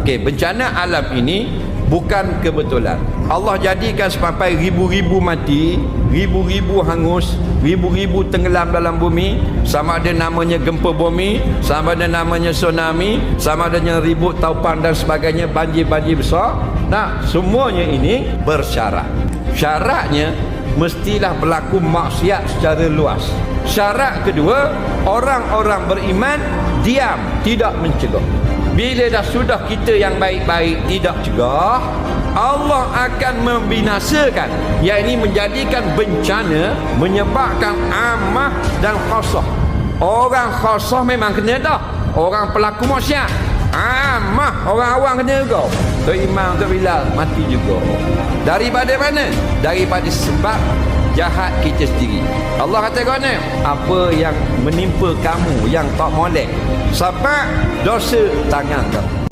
Okey, bencana alam ini bukan kebetulan. Allah jadikan sampai ribu-ribu mati, ribu-ribu hangus, ribu-ribu tenggelam dalam bumi, sama ada namanya gempa bumi, sama ada namanya tsunami, sama adanya ribut taupan dan sebagainya, banjir-banjir besar. Nah, semuanya ini bersyarat. Syaratnya mestilah berlaku maksiat secara luas. Syarat kedua, orang-orang beriman diam, tidak mencegah. Bila dah sudah kita yang baik-baik tidak cegah, Allah akan membinasakan, yakni menjadikan bencana, menyebabkan amah dan khasah. Orang khasah memang kena dah, orang pelaku maksiat. Amah, orang awam kena juga. Tok Imam, Tok Bilal mati juga. Daripada mana? Daripada sebab jahat kita sendiri. Allah kata kena, apa yang menimpa kamu yang tak molek sebab dosa tangan kamu.